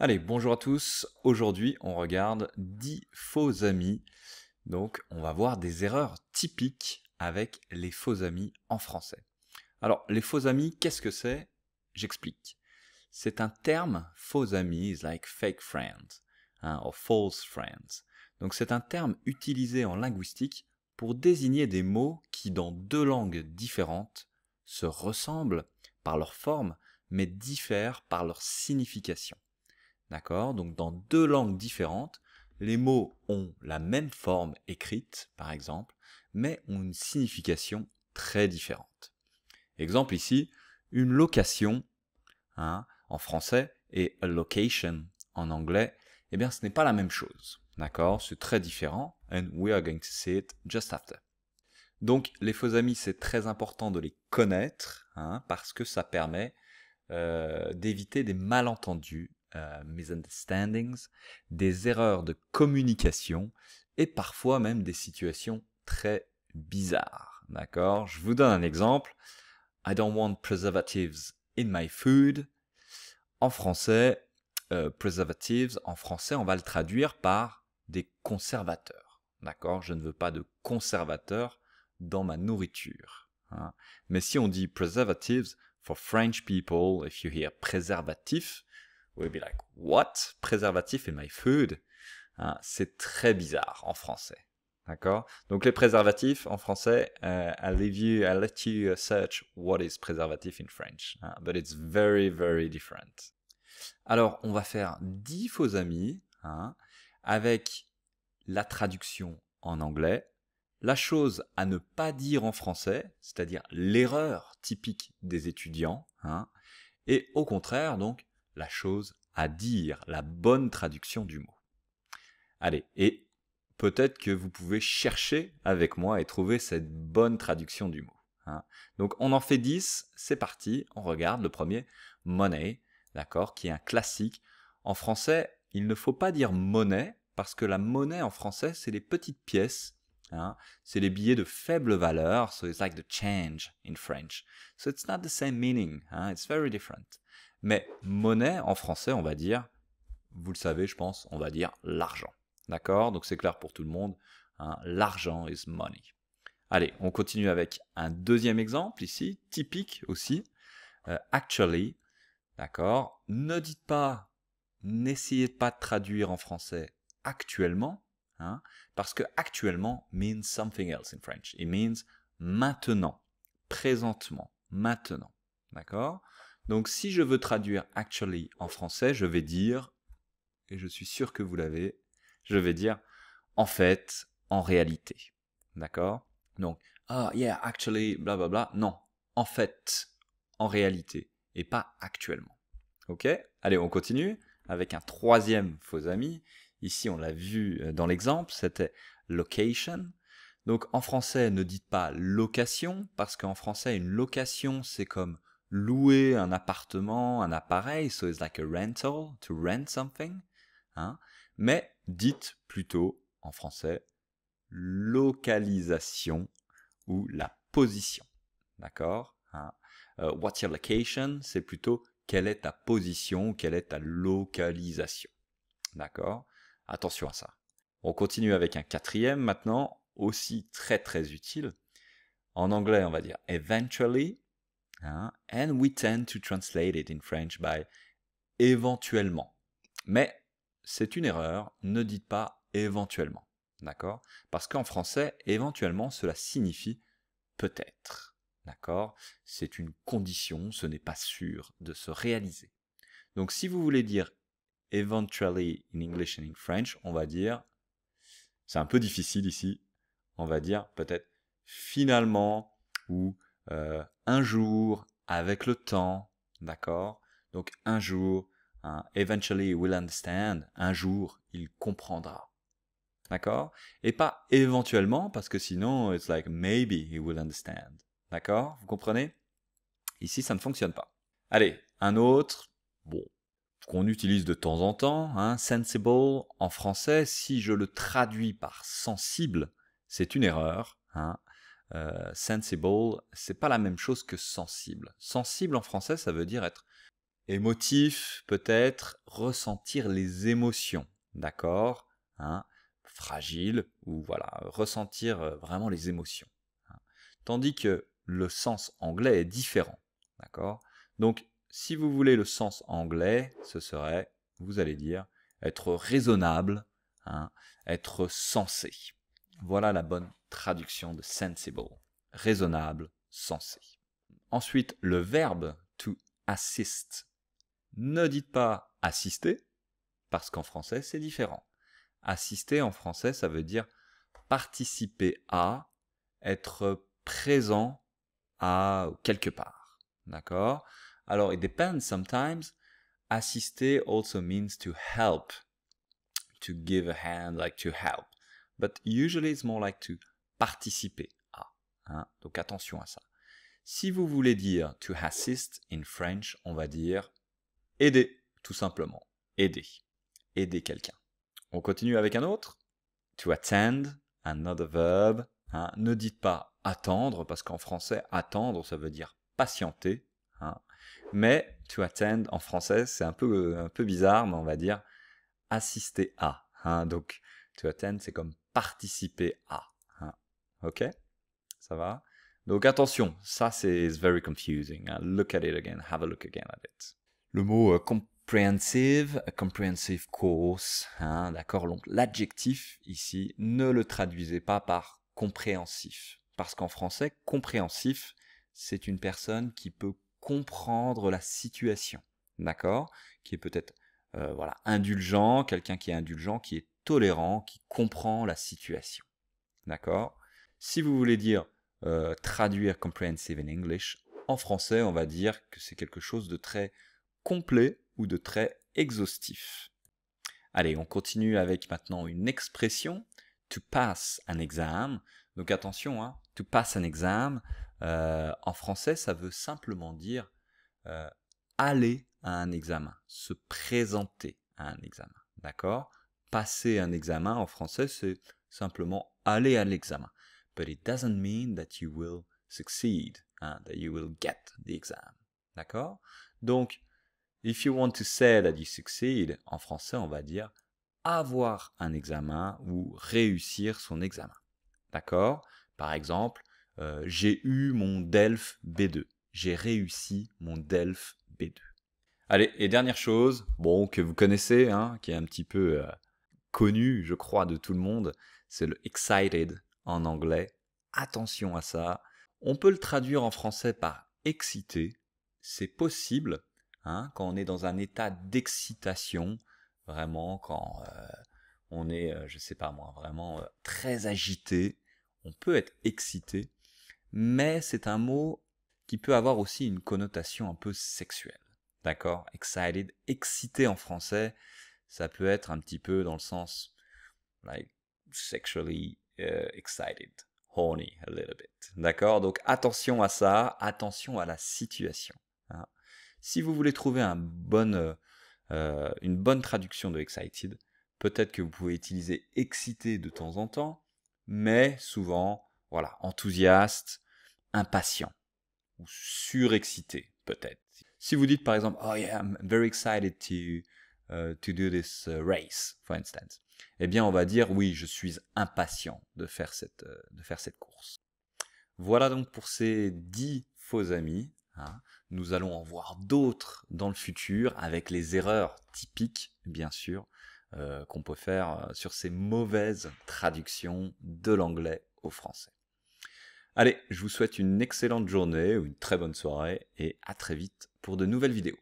Allez, bonjour à tous. Aujourd'hui, on regarde 10 faux amis. Donc, on va voir des erreurs typiques avec les faux amis en français. Alors, les faux amis, qu'est-ce que c'est? J'explique. C'est un terme, faux amis, is like fake friends, hein, or false friends. Donc, c'est un terme utilisé en linguistique pour désigner des mots qui, dans deux langues différentes, se ressemblent par leur forme, mais diffèrent par leur signification. D'accord? Donc dans deux langues différentes, les mots ont la même forme écrite, par exemple, mais ont une signification très différente. Exemple ici, une location, hein, en français, et a location en anglais, eh bien ce n'est pas la même chose. D'accord? C'est très différent, and we are going to see it just after. Donc les faux amis, c'est très important de les connaître, hein, parce que ça permet d'éviter des malentendus, misunderstandings, des erreurs de communication et parfois même des situations très bizarres. D'accord? Je vous donne un exemple. I don't want preservatives in my food. En français, preservatives, en français, on va le traduire par des conservateurs. D'accord? Je ne veux pas de conservateurs dans ma nourriture, hein. Mais si on dit preservatives, for French people, if you hear préservatif, we'll be like, what? Préservatif in my food? Hein, c'est très bizarre en français. D'accord? Donc les préservatifs en français, I'll let you search what is preservative in French, hein, but it's very, very different. Alors, on va faire 10 faux amis, hein, avec la traduction en anglais, la chose à ne pas dire en français, c'est-à-dire l'erreur typique des étudiants, hein, et au contraire, donc, la chose à dire, la bonne traduction du mot. Allez, et peut-être que vous pouvez chercher avec moi et trouver cette bonne traduction du mot, hein. Donc, on en fait 10, c'est parti, on regarde le premier, money, d'accord, qui est un classique. En français, il ne faut pas dire monnaie, parce que la monnaie en français, c'est les petites pièces, hein, c'est les billets de faible valeur, so it's like the change in French. So it's not the same meaning, hein, it's very different. Mais monnaie en français, on va dire, vous le savez, je pense, on va dire l'argent. D'accord? Donc c'est clair pour tout le monde, hein, l'argent is money. Allez, on continue avec un deuxième exemple ici, typique aussi. Actually, d'accord? Ne dites pas, n'essayez pas de traduire en français actuellement, hein, parce que actuellement means something else in French. It means maintenant, présentement, maintenant. D'accord? Donc si je veux traduire actually en français, je vais dire, et je suis sûr que vous l'avez, je vais dire en fait, en réalité. D'accord? Donc, ah, yeah, actually, bla bla bla. Non, en fait, en réalité, et pas actuellement. Ok? Allez, on continue avec un troisième faux ami. Ici, on l'a vu dans l'exemple, c'était location. Donc, en français, ne dites pas location, parce qu'en français, une location, c'est comme louer un appartement, un appareil, so it's like a rental, to rent something, hein. Mais dites plutôt, en français, localisation ou la position. D'accord, hein? What's your location? C'est plutôt quelle est ta position, quelle est ta localisation. D'accord? Attention à ça. On continue avec un quatrième maintenant, aussi très très utile. En anglais, on va dire eventually, hein? And we tend to translate it in French by éventuellement. Mais c'est une erreur, ne dites pas éventuellement. D'accord? Parce qu'en français, éventuellement, cela signifie peut-être. D'accord? C'est une condition, ce n'est pas sûr de se réaliser. Donc si vous voulez dire eventually in English and in French, on va dire, c'est un peu difficile ici, on va dire peut-être finalement ou un jour, avec le temps, d'accord? Donc un jour, hein, eventually he will understand, un jour il comprendra. D'accord? Et pas éventuellement, parce que sinon, it's like maybe he will understand. D'accord? Vous comprenez? Ici, ça ne fonctionne pas. Allez, un autre, bon, qu'on utilise de temps en temps, hein, sensible, en français, si je le traduis par sensible, c'est une erreur, hein. Sensible, c'est pas la même chose que sensible. Sensible en français, ça veut dire être Émotif, peut-être ressentir les émotions, d'accord, hein, fragile, ou voilà, ressentir vraiment les émotions, hein. Tandis que le sens anglais est différent, d'accord. Donc, si vous voulez le sens anglais, ce serait, vous allez dire, être raisonnable, hein, être sensé. Voilà la bonne traduction de sensible, raisonnable, sensé. Ensuite, le verbe to assist. Ne dites pas assister, parce qu'en français, c'est différent. Assister en français, ça veut dire participer à, être présent à quelque part. D'accord? Alors, it depends sometimes. Assister also means to help, to give a hand, like to help. But usually it's more like to participer à, hein? Donc attention à ça. Si vous voulez dire to assist in French, on va dire aider, tout simplement. Aider. Aider quelqu'un. On continue avec un autre. To attend, another verb. Hein. Ne dites pas attendre, parce qu'en français, attendre, ça veut dire patienter. Hein. Mais to attend, en français, c'est un peu bizarre, mais on va dire assister à. Hein. Donc, to attend, c'est comme participer à. Hein. Ok? Ça va? Donc attention, ça c'est very confusing. Hein. Look at it again, have a look again at it. Le mot comprehensive, a comprehensive course, hein, d'accord. Donc l'adjectif ici, ne le traduisez pas par compréhensif, parce qu'en français, compréhensif, c'est une personne qui peut comprendre la situation, d'accord, qui est peut-être voilà indulgent, quelqu'un qui est indulgent, qui est tolérant, qui comprend la situation, d'accord. Si vous voulez dire traduire comprehensive in English, en français, on va dire que c'est quelque chose de très complet ou de très exhaustif. Allez, on continue avec maintenant une expression, to pass an exam. Donc attention, hein, to pass an exam, en français, ça veut simplement dire aller à un examen, se présenter à un examen, d'accord? Passer un examen en français, c'est simplement aller à l'examen. But it doesn't mean that you will succeed, hein, that you will get the exam, d'accord? Donc, if you want to say that you succeed, en français, on va dire avoir un examen ou réussir son examen. D'accord? Par exemple, j'ai eu mon DELF B2. J'ai réussi mon DELF B2. Allez, et dernière chose, bon, que vous connaissez, hein, qui est un petit peu connu, je crois, de tout le monde, c'est le excited en anglais. Attention à ça. On peut le traduire en français par excité. C'est possible. Hein, quand on est dans un état d'excitation, vraiment quand on est, je sais pas moi, vraiment très agité, on peut être excité, mais c'est un mot qui peut avoir aussi une connotation un peu sexuelle. D'accord? Excited, excité en français, ça peut être un petit peu dans le sens like sexually excited, horny a little bit. D'accord? Donc attention à ça, attention à la situation. Hein. Si vous voulez trouver une bonne traduction de excited, peut-être que vous pouvez utiliser excité de temps en temps, mais souvent, voilà, enthousiaste, impatient ou surexcité, peut-être. Si vous dites par exemple, oh yeah, I'm very excited to do this race, for instance, eh bien on va dire, oui, je suis impatient de faire cette course. Voilà donc pour ces 10 faux amis. Hein. Nous allons en voir d'autres dans le futur avec les erreurs typiques, bien sûr, qu'on peut faire sur ces mauvaises traductions de l'anglais au français. Allez, je vous souhaite une excellente journée ou une très bonne soirée et à très vite pour de nouvelles vidéos.